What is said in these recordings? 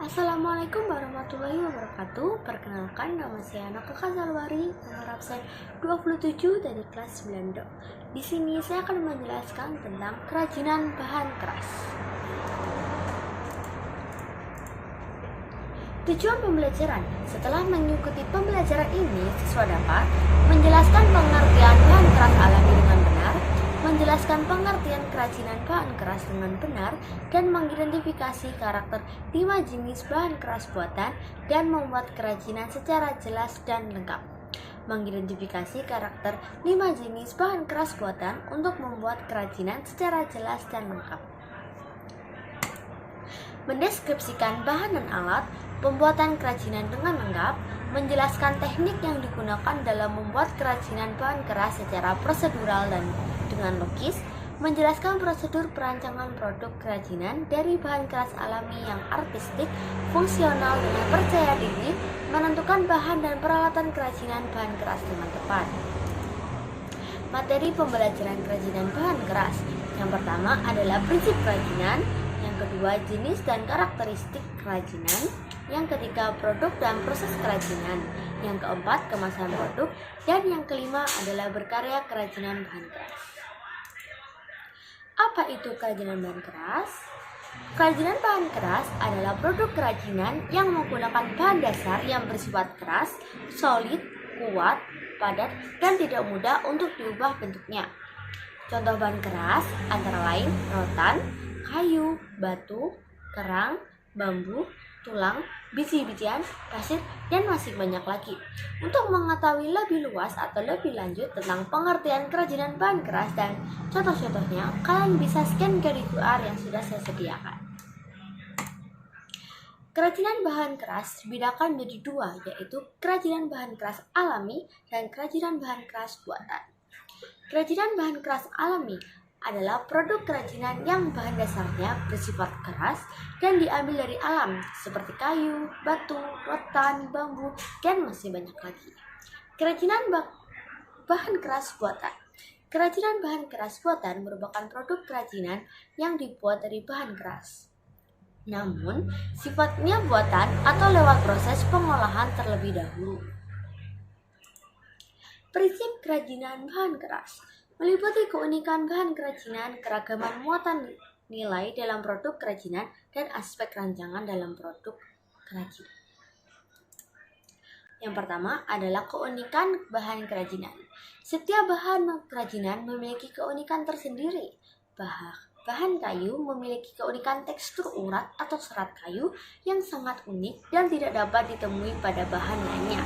Assalamualaikum warahmatullahi wabarakatuh. Perkenalkan, nama saya Naka Kazalwari, nomor absen 27 dari kelas 9 Do. Di sini saya akan menjelaskan tentang kerajinan bahan keras. Tujuan pembelajaran: setelah mengikuti pembelajaran ini, siswa dapat menjelaskan pengertian bahan keras alami dengan benar, menjelaskan pengertian kerajinan bahan keras dengan benar, dan mengidentifikasi karakter 5 jenis bahan keras buatan dan membuat kerajinan secara jelas dan lengkap. Mengidentifikasi karakter 5 jenis bahan keras buatan untuk membuat kerajinan secara jelas dan lengkap. Mendeskripsikan bahan dan alat pembuatan kerajinan dengan lengkap, menjelaskan teknik yang digunakan dalam membuat kerajinan bahan keras secara prosedural dan dengan logis, menjelaskan prosedur perancangan produk kerajinan dari bahan keras alami yang artistik, fungsional dengan percaya diri, menentukan bahan dan peralatan kerajinan bahan keras dengan tepat. Materi pembelajaran kerajinan bahan keras. Yang pertama adalah prinsip kerajinan, yang kedua jenis dan karakteristik kerajinan, yang ketiga produk dan proses kerajinan, yang keempat kemasan produk, dan yang kelima adalah berkarya kerajinan bahan keras. Apa itu kerajinan bahan keras? Kerajinan bahan keras adalah produk kerajinan yang menggunakan bahan dasar yang bersifat keras, solid, kuat, padat, dan tidak mudah untuk diubah bentuknya. Contoh bahan keras antara lain rotan, kayu, batu, kerang, bambu, tulang, biji-bijian, pasir, dan masih banyak lagi. Untuk mengetahui lebih luas atau lebih lanjut tentang pengertian kerajinan bahan keras dan contoh-contohnya, kalian bisa scan QR yang sudah saya sediakan. Kerajinan bahan keras dibedakan menjadi dua, yaitu kerajinan bahan keras alami dan kerajinan bahan keras buatan. Kerajinan bahan keras alami adalah produk kerajinan yang bahan dasarnya bersifat keras dan diambil dari alam seperti kayu, batu, rotan, bambu, dan masih banyak lagi. Kerajinan bahan keras buatan. Kerajinan bahan keras buatan merupakan produk kerajinan yang dibuat dari bahan keras. Namun, sifatnya buatan atau lewat proses pengolahan terlebih dahulu. Prinsip kerajinan bahan keras meliputi keunikan bahan kerajinan, keragaman muatan nilai dalam produk kerajinan, dan aspek rancangan dalam produk kerajinan. Yang pertama adalah keunikan bahan kerajinan. Setiap bahan kerajinan memiliki keunikan tersendiri. Bahan kayu memiliki keunikan tekstur urat atau serat kayu yang sangat unik dan tidak dapat ditemui pada bahan lainnya.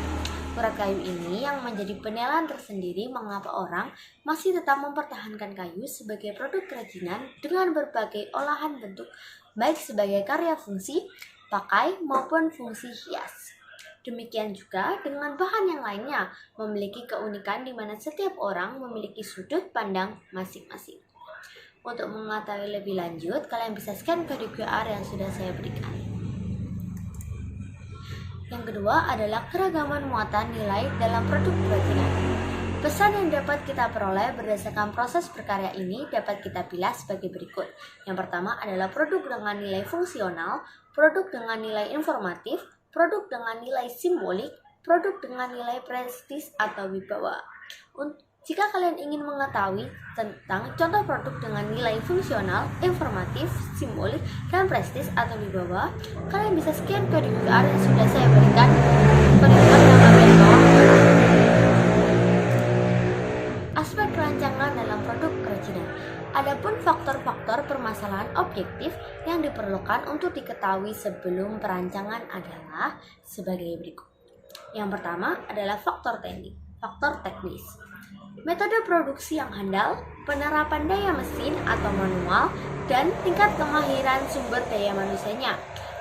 Urat kayu ini yang menjadi penilaian tersendiri mengapa orang masih tetap mempertahankan kayu sebagai produk kerajinan dengan berbagai olahan bentuk, baik sebagai karya fungsi, pakai, maupun fungsi hias. Demikian juga dengan bahan yang lainnya, memiliki keunikan di mana setiap orang memiliki sudut pandang masing-masing. Untuk mengetahui lebih lanjut, kalian bisa scan kode QR yang sudah saya berikan. Yang kedua adalah keragaman muatan nilai dalam produk kerajinan. Pesan yang dapat kita peroleh berdasarkan proses berkarya ini dapat kita pilih sebagai berikut. Yang pertama adalah produk dengan nilai fungsional, produk dengan nilai informatif, produk dengan nilai simbolik, produk dengan nilai prestis atau wibawa. Jika kalian ingin mengetahui tentang contoh produk dengan nilai fungsional, informatif, simbolik, dan prestis atau wibawa, kalian bisa scan kode QR yang sudah saya berikan. Aspek perancangan dalam produk kerajinan. Adapun faktor-faktor permasalahan objektif yang diperlukan untuk diketahui sebelum perancangan adalah sebagai berikut. Yang pertama adalah faktor teknis. Metode produksi yang handal, penerapan daya mesin atau manual, dan tingkat kemahiran sumber daya manusianya.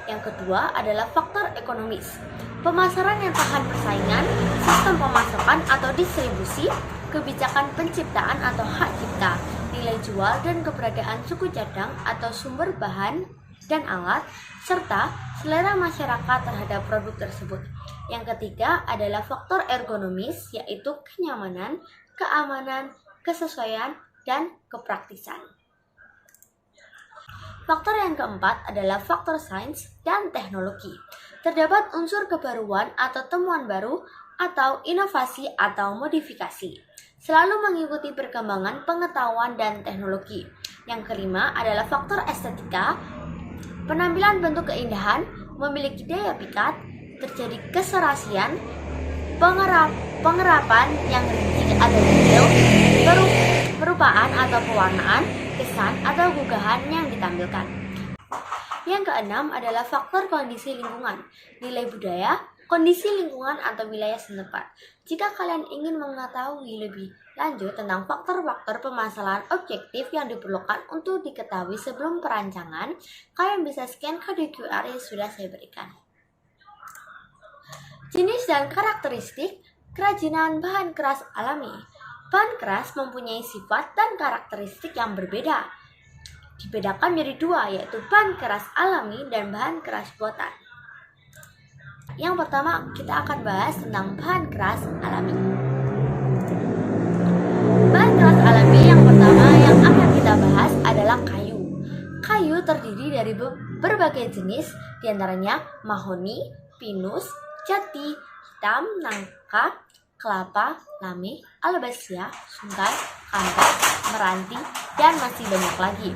Yang kedua adalah faktor ekonomis. Pemasaran yang tahan persaingan, sistem pemasakan atau distribusi, kebijakan penciptaan atau hak cipta, nilai jual dan keberadaan suku cadang atau sumber bahan dan alat, serta selera masyarakat terhadap produk tersebut. Yang ketiga adalah faktor ergonomis, yaitu kenyamanan, keamanan, kesesuaian, dan kepraktisan. Faktor yang keempat adalah faktor sains dan teknologi. Terdapat unsur kebaruan atau temuan baru atau inovasi atau modifikasi. Selalu mengikuti perkembangan pengetahuan dan teknologi. Yang kelima adalah faktor estetika. Penampilan bentuk keindahan, memiliki daya pikat, terjadi keserasian, pengerapan yang rinci atau detail, perupaan atau pewarnaan, kesan atau gugahan yang ditampilkan. Yang keenam adalah faktor kondisi lingkungan, nilai budaya, kondisi lingkungan atau wilayah setempat. Jika kalian ingin mengetahui lebih lanjut tentang faktor-faktor permasalahan objektif yang diperlukan untuk diketahui sebelum perancangan, kalian bisa scan kode QR yang sudah saya berikan. Jenis dan karakteristik kerajinan bahan keras alami. Bahan keras mempunyai sifat dan karakteristik yang berbeda. Dibedakan menjadi dua, yaitu bahan keras alami dan bahan keras buatan. Yang pertama, kita akan bahas tentang bahan keras alami. Bahan keras alami yang pertama yang akan kita bahas adalah kayu. Kayu terdiri dari berbagai jenis, diantaranya mahoni, pinus, jati, hitam, nangka, kelapa, lame, albasia, sungkai, kantor, meranti, dan masih banyak lagi.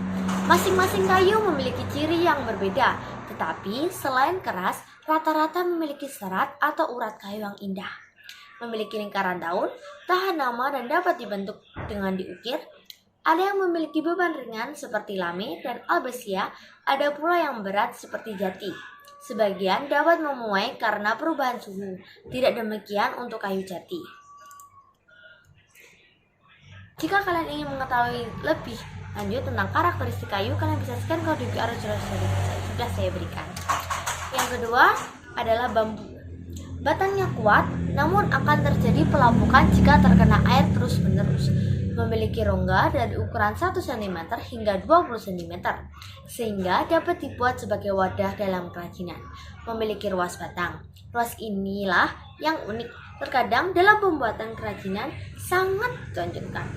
Masing-masing kayu memiliki ciri yang berbeda, tetapi selain keras, rata-rata memiliki serat atau urat kayu yang indah. Memiliki lingkaran daun, tahan lama dan dapat dibentuk dengan diukir. Ada yang memiliki beban ringan seperti lame dan albasia, ada pula yang berat seperti jati. Sebagian dapat memuai karena perubahan suhu. Tidak demikian untuk kayu jati. Jika kalian ingin mengetahui lebih lanjut tentang karakteristik kayu, kalian bisa scan kode QR yang sudah saya berikan. Yang kedua adalah bambu. Batangnya kuat, namun akan terjadi pelapukan jika terkena air terus-menerus. Memiliki rongga dari ukuran 1 cm hingga 20 cm, sehingga dapat dibuat sebagai wadah dalam kerajinan. Memiliki ruas batang. Ruas inilah yang unik. Terkadang dalam pembuatan kerajinan sangat ditonjolkan.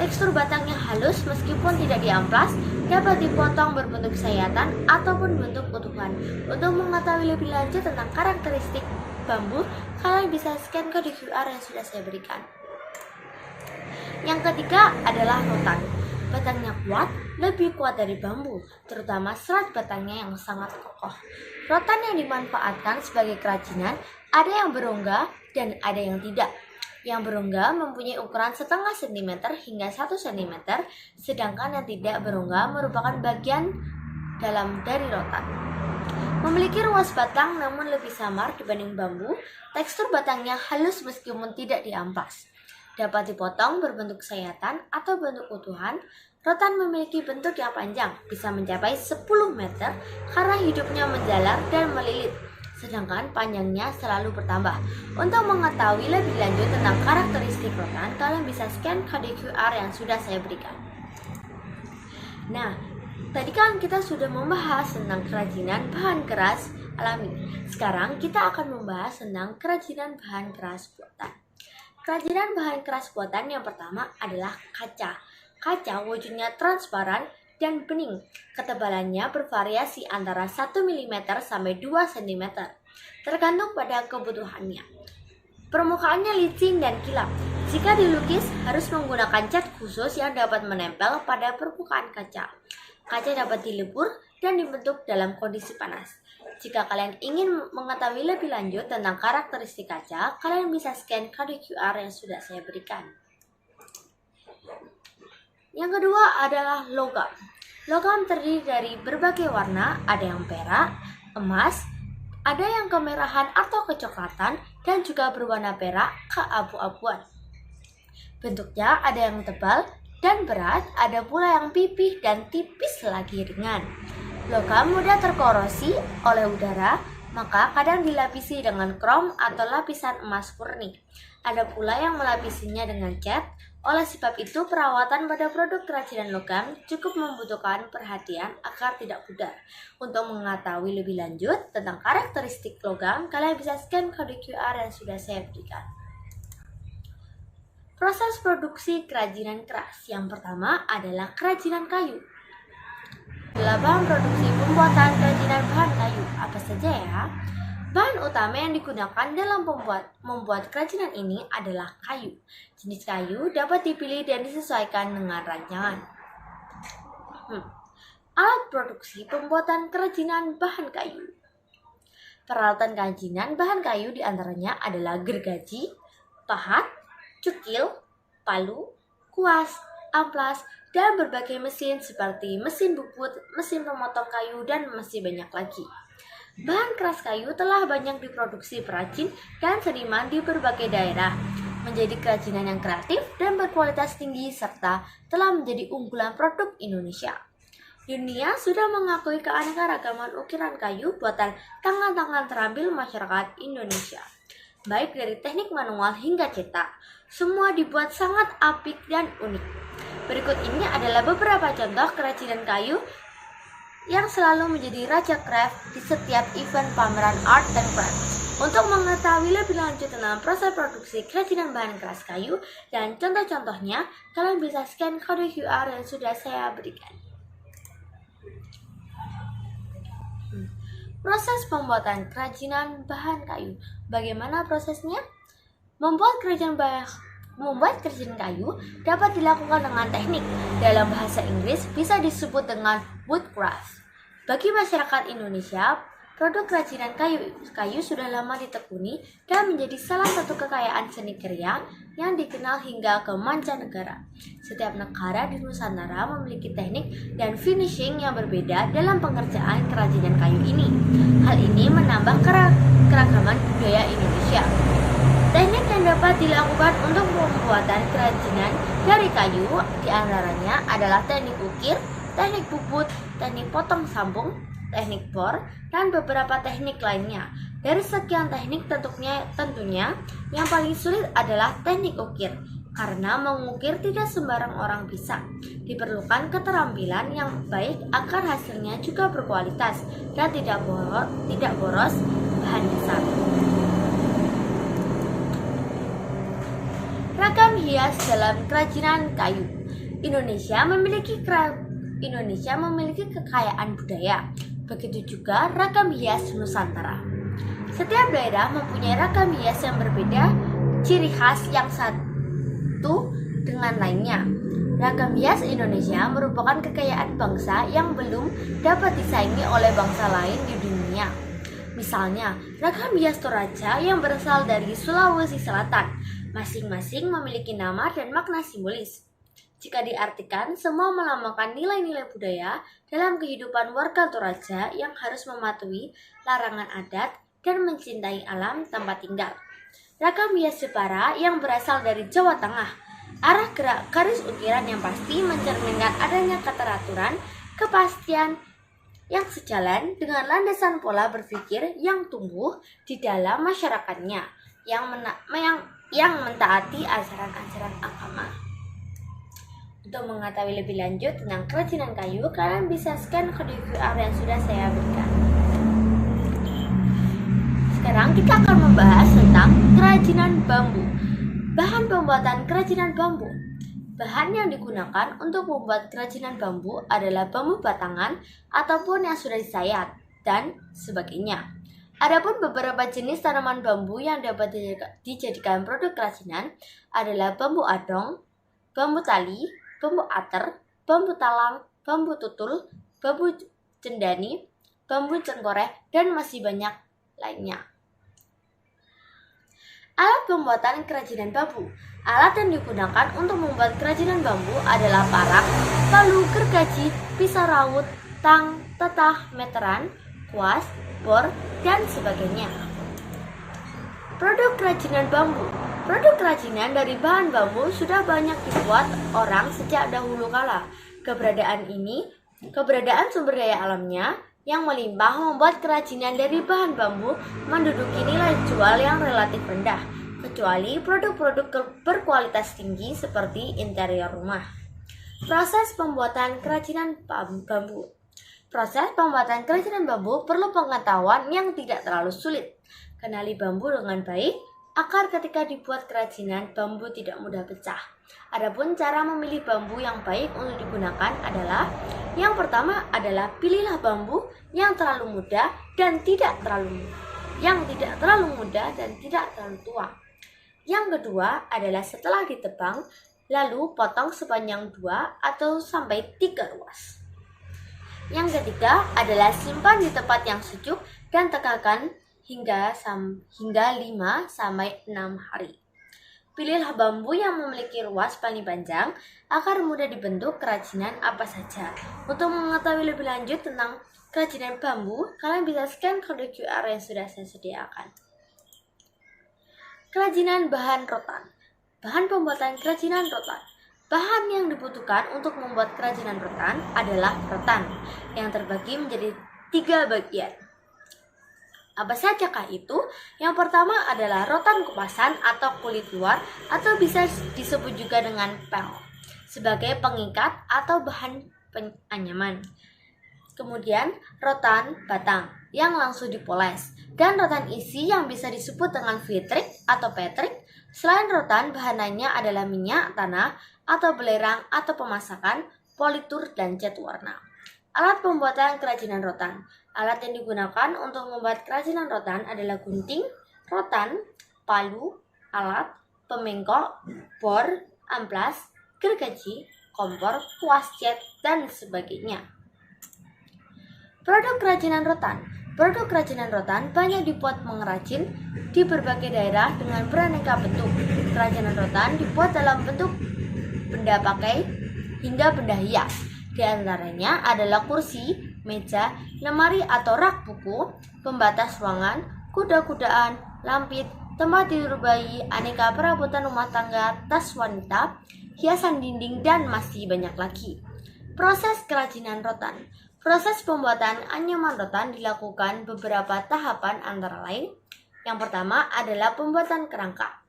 Tekstur batangnya halus meskipun tidak diamplas, dapat dipotong berbentuk sayatan ataupun bentuk utuhan. Untuk mengetahui lebih lanjut tentang karakteristik bambu, kalian bisa scan kode QR yang sudah saya berikan. Yang ketiga adalah rotan. Batangnya kuat, lebih kuat dari bambu, terutama serat batangnya yang sangat kokoh. Rotan yang dimanfaatkan sebagai kerajinan ada yang berongga dan ada yang tidak. Yang berongga mempunyai ukuran setengah cm hingga 1 cm, sedangkan yang tidak berongga merupakan bagian dalam dari rotan. Memiliki ruas batang namun lebih samar dibanding bambu, tekstur batangnya halus meskipun tidak diamplas. Dapat dipotong berbentuk sayatan atau bentuk utuhan. Rotan memiliki bentuk yang panjang, bisa mencapai 10 meter karena hidupnya menjalar dan melilit, sedangkan panjangnya selalu bertambah. Untuk mengetahui lebih lanjut tentang karakteristik rotan, kalian bisa scan kode QR yang sudah saya berikan. Nah, tadi kan kita sudah membahas tentang kerajinan bahan keras alami. Sekarang kita akan membahas tentang kerajinan bahan keras buatan. Kerajinan bahan keras buatan yang pertama adalah kaca. Kaca wujudnya transparan dan bening. Ketebalannya bervariasi antara 1 mm sampai 2 cm, tergantung pada kebutuhannya. Permukaannya licin dan kilap. Jika dilukis, harus menggunakan cat khusus yang dapat menempel pada permukaan kaca. Kaca dapat dilebur dan dibentuk dalam kondisi panas. Jika kalian ingin mengetahui lebih lanjut tentang karakteristik kaca, kalian bisa scan kode QR yang sudah saya berikan. Yang kedua adalah logam. Logam terdiri dari berbagai warna, ada yang perak, emas, ada yang kemerahan atau kecoklatan, dan juga berwarna perak keabu-abuan. Bentuknya ada yang tebal dan berat, ada pula yang pipih dan tipis lagi ringan. Logam mudah terkorosi oleh udara, maka kadang dilapisi dengan krom atau lapisan emas murni. Ada pula yang melapisinya dengan cat. Oleh sebab itu, perawatan pada produk kerajinan logam cukup membutuhkan perhatian agar tidak pudar. Untuk mengetahui lebih lanjut tentang karakteristik logam, kalian bisa scan kode QR yang sudah saya berikan. Proses produksi kerajinan keras. Yang pertama adalah kerajinan kayu. adalah bahan produksi pembuatan kerajinan bahan kayu. Apa saja ya? Bahan utama yang digunakan dalam membuat kerajinan ini adalah kayu. Jenis kayu dapat dipilih dan disesuaikan dengan rancangan. Alat produksi pembuatan kerajinan bahan kayu. Peralatan kerajinan bahan kayu diantaranya adalah gergaji, pahat, cukil, palu, kuas, amplas, dan berbagai mesin seperti mesin bubut, mesin pemotong kayu, dan masih banyak lagi. Bahan keras kayu telah banyak diproduksi perajin dan seniman di berbagai daerah, menjadi kerajinan yang kreatif dan berkualitas tinggi serta telah menjadi unggulan produk Indonesia. Dunia sudah mengakui keanekaragaman ukiran kayu buatan tangan-tangan terampil masyarakat Indonesia. Baik dari teknik manual hingga cetak, semua dibuat sangat apik dan unik. Berikut ini adalah beberapa contoh kerajinan kayu yang selalu menjadi raja craft di setiap event pameran art dan craft. Untuk mengetahui lebih lanjut tentang proses produksi kerajinan bahan keras kayu dan contoh-contohnya, kalian bisa scan kode QR yang sudah saya berikan. Proses pembuatan kerajinan bahan kayu. Bagaimana prosesnya? Membuat kerajinan kayu dapat dilakukan dengan teknik. Dalam bahasa Inggris bisa disebut dengan woodcraft. Bagi masyarakat Indonesia, produk kerajinan kayu sudah lama ditekuni dan menjadi salah satu kekayaan seni karya yang dikenal hingga ke mancanegara. Setiap negara di Nusantara memiliki teknik dan finishing yang berbeda dalam pengerjaan kerajinan kayu ini. Hal ini menambah keragaman budaya Indonesia. Teknik yang dapat dilakukan untuk pembuatan kerajinan dari kayu diantaranya adalah teknik ukir, teknik bubut, teknik potong sambung, teknik bor, dan beberapa teknik lainnya. Dari sekian teknik tentunya yang paling sulit adalah teknik ukir, karena mengukir tidak sembarang orang bisa. Diperlukan keterampilan yang baik agar hasilnya juga berkualitas dan tidak boros bahan dasar. Ragam hias dalam kerajinan kayu. Indonesia memiliki kekayaan budaya. Begitu juga ragam hias Nusantara. Setiap daerah mempunyai ragam hias yang berbeda, ciri khas yang satu dengan lainnya. Ragam hias Indonesia merupakan kekayaan bangsa yang belum dapat disaingi oleh bangsa lain di dunia. Misalnya, ragam hias Toraja yang berasal dari Sulawesi Selatan, masing-masing memiliki nama dan makna simbolis. Jika diartikan, semua melambangkan nilai-nilai budaya dalam kehidupan warga Toraja yang harus mematuhi larangan adat dan mencintai alam tempat tinggal. Ragam hias Jepara yang berasal dari Jawa Tengah, arah gerak garis ukiran yang pasti mencerminkan adanya keteraturan, kepastian yang sejalan dengan landasan pola berpikir yang tumbuh di dalam masyarakatnya yang mentaati ajaran-ajaran agama. Untuk mengetahui lebih lanjut tentang kerajinan kayu, kalian bisa scan kode QR yang sudah saya berikan. Sekarang kita akan membahas tentang kerajinan bambu. Bahan pembuatan kerajinan bambu. Bahan yang digunakan untuk membuat kerajinan bambu adalah bambu batangan ataupun yang sudah disayat dan sebagainya. Adapun beberapa jenis tanaman bambu yang dapat dijadikan produk kerajinan adalah bambu adong, bambu tali, bambu ater, bambu talang, bambu tutul, bambu cendani, bambu cengkoreh, dan masih banyak lainnya. Alat pembuatan kerajinan bambu. Alat yang digunakan untuk membuat kerajinan bambu adalah parang, palu, gergaji, pisau raut, tang, tetah, meteran, kuas, bor, dan sebagainya. Produk kerajinan bambu. Produk kerajinan dari bahan bambu sudah banyak dibuat orang sejak dahulu kala. Keberadaan sumber daya alamnya yang melimpah membuat kerajinan dari bahan bambu menduduki nilai jual yang relatif rendah, kecuali produk-produk berkualitas tinggi seperti interior rumah. Proses pembuatan kerajinan bambu. Proses pembuatan kerajinan bambu perlu pengetahuan yang tidak terlalu sulit. Kenali bambu dengan baik agar ketika dibuat kerajinan, bambu tidak mudah pecah. Adapun cara memilih bambu yang baik untuk digunakan adalah yang pertama adalah pilihlah bambu yang terlalu muda dan tidak terlalu muda dan tidak terlalu tua. Yang kedua adalah setelah ditebang, lalu potong sepanjang 2 atau sampai 3 ruas. Yang ketiga adalah simpan di tempat yang sejuk dan tegakkan hingga 5 sampai 6 hari. Pilihlah bambu yang memiliki ruas paling panjang agar mudah dibentuk kerajinan apa saja. Untuk mengetahui lebih lanjut tentang kerajinan bambu, kalian bisa scan kode QR yang sudah saya sediakan. Kerajinan bahan rotan. Bahan pembuatan kerajinan rotan. Bahan yang dibutuhkan untuk membuat kerajinan rotan adalah rotan yang terbagi menjadi 3 bagian. Apa sajakah itu? Yang pertama adalah rotan kupasan atau kulit luar atau bisa disebut juga dengan pel sebagai pengikat atau bahan penganyaman. Kemudian rotan batang yang langsung dipoles dan rotan isi yang bisa disebut dengan vitrik atau petrik. Selain rotan, bahan lainnya adalah minyak tanah atau belerang atau pemasakan, politur, dan cat warna. Alat pembuatan kerajinan rotan. Alat yang digunakan untuk membuat kerajinan rotan adalah gunting, rotan, palu, alat, pemengkok, bor, amplas, gergaji, kompor, kuas cat, dan sebagainya. Produk kerajinan rotan. Produk kerajinan rotan banyak dibuat mengrajin di berbagai daerah dengan beraneka bentuk. Kerajinan rotan dibuat dalam bentuk benda pakai hingga benda hias. Di antaranya adalah kursi, meja, lemari atau rak buku, pembatas ruangan, kuda-kudaan, lampit, tempat tidur bayi, aneka perabotan rumah tangga, tas wanita, hiasan dinding, dan masih banyak lagi. Proses kerajinan rotan. Proses pembuatan anyaman rotan dilakukan beberapa tahapan antara lain. Yang pertama adalah pembuatan kerangka.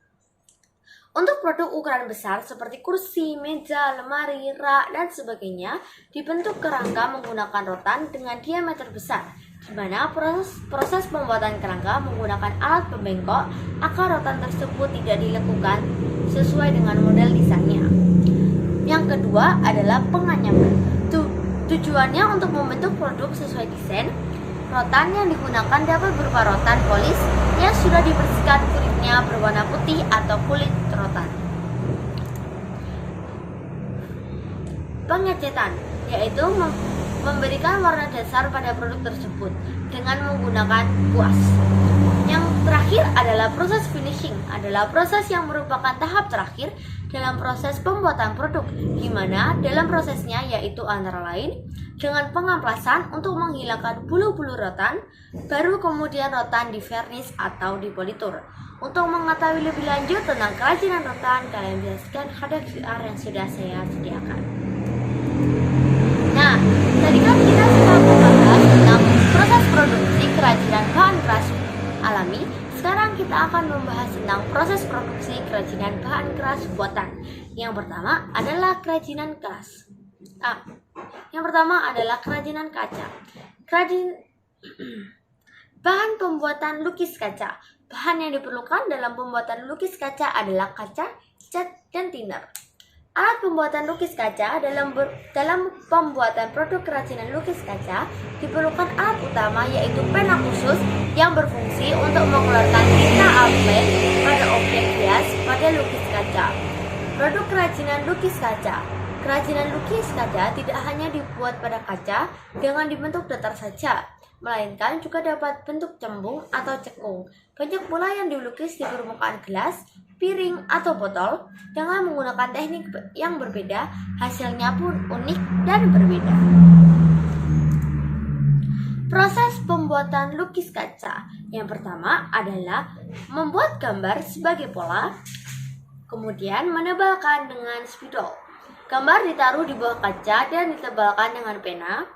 Untuk produk ukuran besar seperti kursi, meja, lemari, rak, dan sebagainya, dibentuk kerangka menggunakan rotan dengan diameter besar, di mana proses pembuatan kerangka menggunakan alat pembengkok agar rotan tersebut tidak dilekukan sesuai dengan model desainnya. Yang kedua adalah penganyaman. Tujuannya untuk membentuk produk sesuai desain. Rotan yang digunakan dapat berupa rotan polis yang sudah dibersihkan kulitnya berwarna putih atau kulit rotan. Pengecetan, yaitu memberikan warna dasar pada produk tersebut dengan menggunakan kuas. Yang terakhir adalah proses finishing, adalah proses yang merupakan tahap terakhir dalam proses pembuatan produk, di mana dalam prosesnya yaitu antara lain dengan pengamplasan untuk menghilangkan bulu-bulu rotan, baru kemudian rotan di vernis atau di politur. Untuk mengetahui lebih lanjut tentang kerajinan rotan, kalian bisa scan kode QR yang sudah saya sediakan. Nah, tadi kan kita sudah membahas tentang proses produksi kerajinan bahan keras alami. Sekarang kita akan membahas tentang proses produksi kerajinan bahan keras buatan. Yang pertama adalah kerajinan keras. Yang pertama adalah kerajinan kaca. Bahan pembuatan lukis kaca. Bahan yang diperlukan dalam pembuatan lukis kaca adalah kaca, cat, dan thinner. Alat pembuatan lukis kaca dalam pembuatan produk kerajinan lukis kaca diperlukan alat utama yaitu pena khusus yang berfungsi untuk mengeluarkan tinta alklen pada objek hias pada lukis kaca. Produk kerajinan lukis kaca. Kerajinan lukis kaca tidak hanya dibuat pada kaca dengan dibentuk datar saja, melainkan juga dapat bentuk cembung atau cekung. Banyak pula yang dilukis di permukaan gelas, piring, atau botol dengan menggunakan teknik yang berbeda, hasilnya pun unik dan berbeda. Proses pembuatan lukis kaca. Yang pertama adalah membuat gambar sebagai pola, kemudian menebalkan dengan spidol. Gambar ditaruh di bawah kaca dan ditebalkan dengan pena,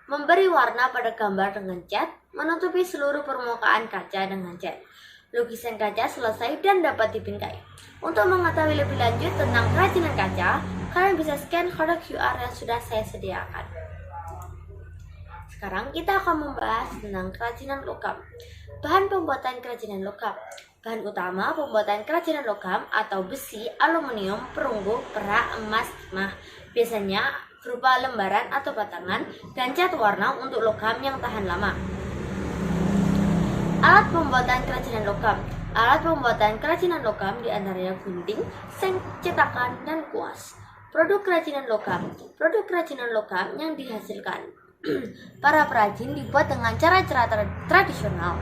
memberi warna pada gambar dengan cat, menutupi seluruh permukaan kaca dengan cat. Lukisan kaca selesai dan dapat dibingkai. Untuk mengetahui lebih lanjut tentang kerajinan kaca, kalian bisa scan kode QR yang sudah saya sediakan. Sekarang kita akan membahas tentang kerajinan logam. Bahan pembuatan kerajinan logam. Bahan utama pembuatan kerajinan logam atau besi, aluminium, perunggu, perak, emas, timah. Biasanya berupa lembaran atau batangan dan cat warna untuk logam yang tahan lama. Alat pembuatan kerajinan logam. Alat pembuatan kerajinan logam diantaranya gunting, seng, cetakan, dan kuas. Produk kerajinan logam. Produk kerajinan logam yang dihasilkan para perajin dibuat dengan cara-cara tradisional.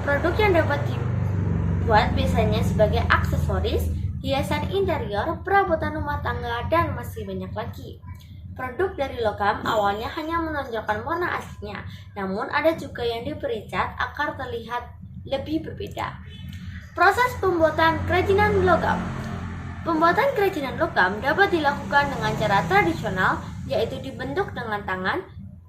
Produk yang dapat dibuat biasanya sebagai aksesoris, hiasan interior, perabotan rumah tangga, dan masih banyak lagi. Produk dari logam awalnya hanya menonjolkan warna aslinya, namun ada juga yang diberi cat agar terlihat lebih berbeda. Proses pembuatan kerajinan logam. Pembuatan kerajinan logam dapat dilakukan dengan cara tradisional, yaitu dibentuk dengan tangan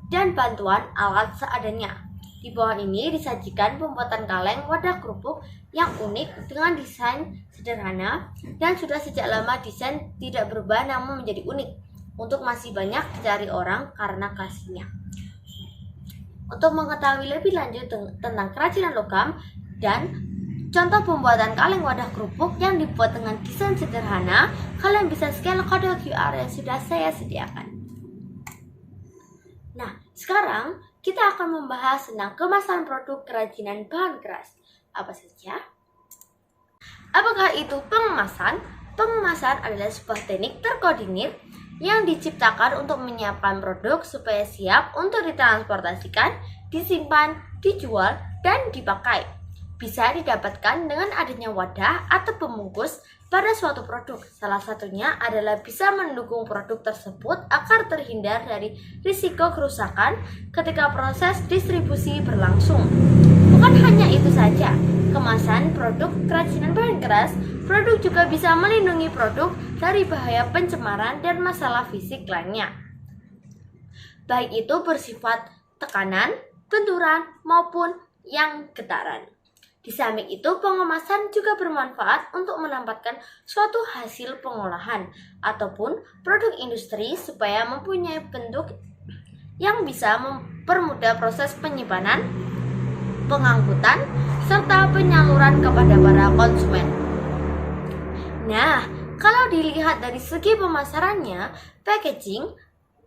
dan bantuan alat seadanya. Di bawah ini disajikan pembuatan kaleng wadah kerupuk yang unik dengan desain sederhana dan sudah sejak lama desain tidak berubah namun menjadi unik untuk masih banyak dicari orang karena khasnya. Untuk mengetahui lebih lanjut tentang kerajinan logam dan contoh pembuatan kaleng wadah kerupuk yang dibuat dengan desain sederhana, kalian bisa scan kode QR yang sudah saya sediakan. Nah, sekarang kita akan membahas tentang kemasan produk kerajinan bahan keras. Apa saja? Apakah itu pengemasan? Pengemasan adalah sebuah teknik terkoordinir yang diciptakan untuk menyiapkan produk supaya siap untuk ditransportasikan, disimpan, dijual, dan dipakai. Bisa didapatkan dengan adanya wadah atau pembungkus pada suatu produk. Salah satunya adalah bisa mendukung produk tersebut agar terhindar dari risiko kerusakan ketika proses distribusi berlangsung. Bukan hanya itu saja, kemasan produk kerajinan bahan keras, produk juga bisa melindungi produk dari bahaya pencemaran dan masalah fisik lainnya. Baik itu bersifat tekanan, benturan, maupun yang getaran. Di samping itu, pengemasan juga bermanfaat untuk menempatkan suatu hasil pengolahan ataupun produk industri supaya mempunyai bentuk yang bisa mempermudah proses penyimpanan, pengangkutan, serta penyaluran kepada para konsumen. Nah, kalau dilihat dari segi pemasarannya, packaging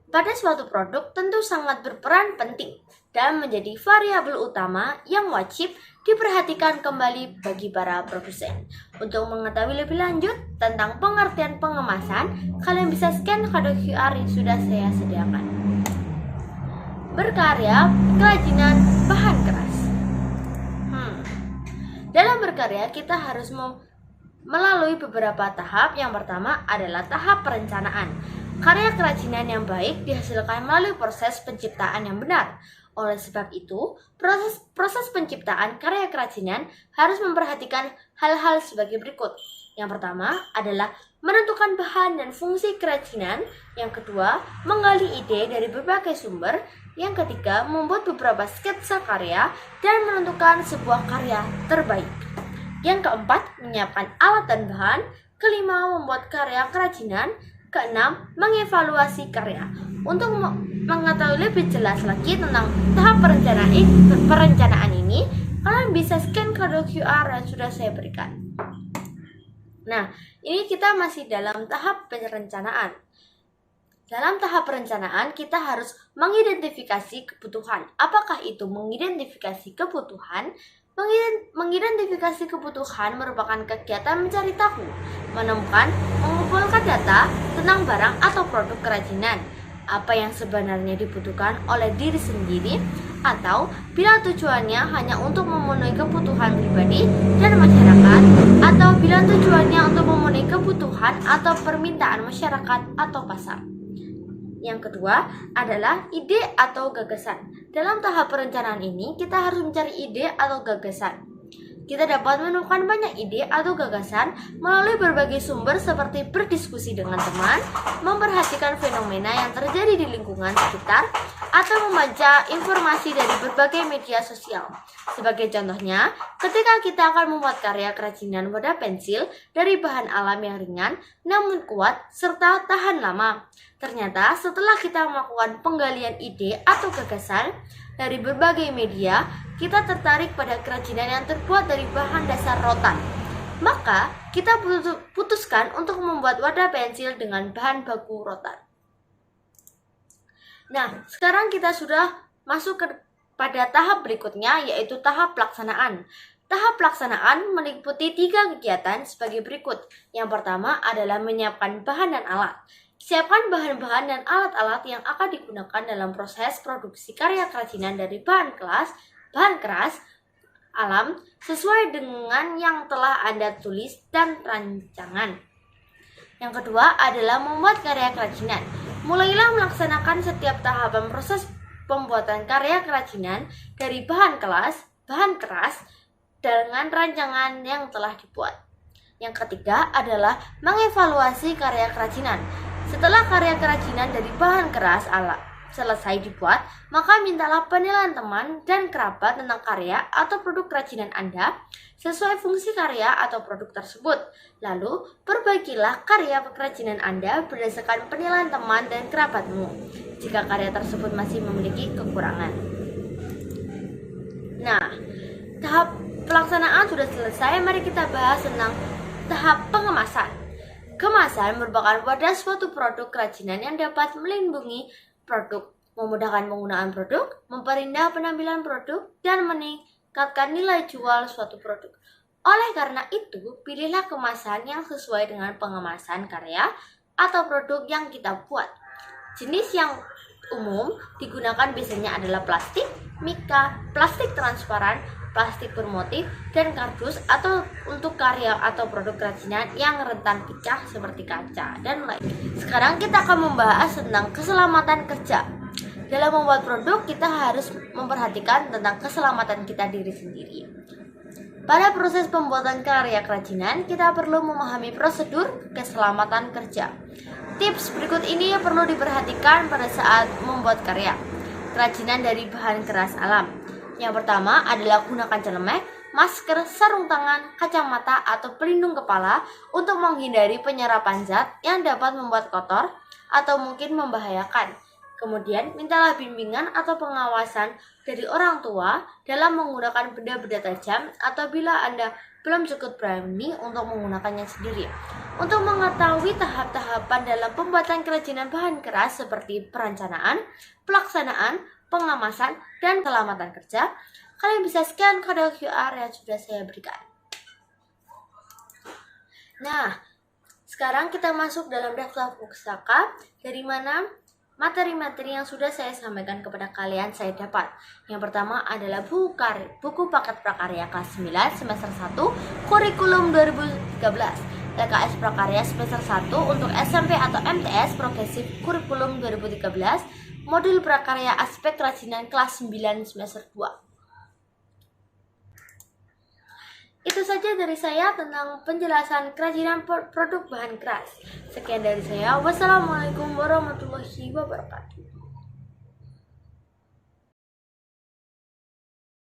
pada suatu produk tentu sangat berperan penting dan menjadi variabel utama yang wajib diperhatikan kembali bagi para produsen. Untuk mengetahui lebih lanjut tentang pengertian pengemasan, kalian bisa scan kode QR yang sudah saya sediakan. Berkarya kerajinan bahan keras. Dalam berkarya kita harus melalui beberapa tahap. Yang pertama adalah tahap perencanaan. Karya kerajinan yang baik dihasilkan melalui proses penciptaan yang benar. Oleh sebab itu, proses penciptaan karya kerajinan harus memperhatikan hal-hal sebagai berikut. Yang pertama adalah menentukan bahan dan fungsi kerajinan. Yang kedua, menggali ide dari berbagai sumber. Yang ketiga, membuat beberapa sketsa karya dan menentukan sebuah karya terbaik. Yang keempat, menyiapkan alat dan bahan. Kelima, membuat karya kerajinan. Keenam, mengevaluasi karya. Untuk mengetahui lebih jelas lagi tentang tahap perencanaan ini, kalian bisa scan kode QR yang sudah saya berikan. Nah, ini kita masih dalam tahap perencanaan. Dalam tahap perencanaan, kita harus mengidentifikasi kebutuhan. Apakah itu mengidentifikasi kebutuhan? Mengidentifikasi kebutuhan merupakan kegiatan mencari tahu, menemukan, mengumpulkan data tentang barang atau produk kerajinan, apa yang sebenarnya dibutuhkan oleh diri sendiri, atau bila tujuannya hanya untuk memenuhi kebutuhan pribadi dan masyarakat, atau bila tujuannya untuk memenuhi kebutuhan atau permintaan masyarakat atau pasar. Yang kedua adalah ide atau gagasan. Dalam tahap perencanaan ini, kita harus mencari ide atau gagasan. Kita dapat menemukan banyak ide atau gagasan melalui berbagai sumber seperti berdiskusi dengan teman, memperhatikan fenomena yang terjadi di lingkungan sekitar, atau membaca informasi dari berbagai media sosial. Sebagai contohnya, ketika kita akan membuat karya kerajinan wadah pensil dari bahan alam yang ringan namun kuat serta tahan lama. Ternyata setelah kita melakukan penggalian ide atau gagasan, Dari berbagai media, kita tertarik pada kerajinan yang terbuat dari bahan dasar rotan. Maka, kita putuskan untuk membuat wadah pensil dengan bahan baku rotan. Nah, sekarang kita sudah masuk pada tahap berikutnya, yaitu tahap pelaksanaan. Tahap pelaksanaan meliputi 3 kegiatan sebagai berikut. Yang pertama adalah menyiapkan bahan dan alat. Siapkan bahan-bahan dan alat-alat yang akan digunakan dalam proses produksi karya kerajinan dari bahan keras, alam, sesuai dengan yang telah Anda tulis dan rancangan. Yang kedua adalah membuat karya kerajinan. Mulailah melaksanakan setiap tahapan proses pembuatan karya kerajinan dari bahan keras, dengan rancangan yang telah dibuat. Yang ketiga adalah mengevaluasi karya kerajinan. Setelah karya kerajinan dari bahan keras selesai dibuat, maka mintalah penilaian teman dan kerabat tentang karya atau produk kerajinan Anda sesuai fungsi karya atau produk tersebut. Lalu, perbaikilah karya kerajinan Anda berdasarkan penilaian teman dan kerabatmu jika karya tersebut masih memiliki kekurangan. Nah, tahap pelaksanaan sudah selesai. Mari kita bahas tentang tahap pengemasan. Kemasan merupakan wadah suatu produk kerajinan yang dapat melindungi produk, memudahkan penggunaan produk, memperindah penampilan produk, dan meningkatkan nilai jual suatu produk. Oleh karena itu, pilihlah kemasan yang sesuai dengan pengemasan karya atau produk yang kita buat. Jenis yang umum digunakan biasanya adalah plastik, mika, plastik transparan, plastik bermotif, dan kardus atau untuk karya atau produk kerajinan yang rentan pecah seperti kaca dan lain. Sekarang kita akan membahas tentang keselamatan kerja. Dalam membuat produk, kita harus memperhatikan tentang keselamatan kita diri sendiri. Pada proses pembuatan karya kerajinan, kita perlu memahami prosedur keselamatan kerja. Tips berikut ini perlu diperhatikan pada saat membuat karya kerajinan dari bahan keras alam. Yang pertama adalah gunakan celemek, masker, sarung tangan, kacamata, atau pelindung kepala untuk menghindari penyerapan zat yang dapat membuat kotor atau mungkin membahayakan. Kemudian, mintalah bimbingan atau pengawasan dari orang tua dalam menggunakan benda-benda tajam atau bila Anda belum cukup berani untuk menggunakannya sendiri. Untuk mengetahui tahap-tahapan dalam pembuatan kerajinan bahan keras seperti perencanaan, pelaksanaan, pengemasan, dan keselamatan kerja, kalian bisa scan kode QR yang sudah saya berikan. Nah, sekarang kita masuk dalam daftar pustaka dari mana materi-materi yang sudah saya sampaikan kepada kalian saya dapat. Yang pertama adalah buku paket prakarya kelas 9 semester 1 kurikulum 2013. LKS Prakarya semester 1 untuk SMP atau MTS Progresif Kurikulum 2013, modul prakarya aspek kerajinan kelas 9 semester 2. Itu saja dari saya tentang penjelasan kerajinan produk bahan keras. Sekian dari saya. Wassalamualaikum warahmatullahi wabarakatuh.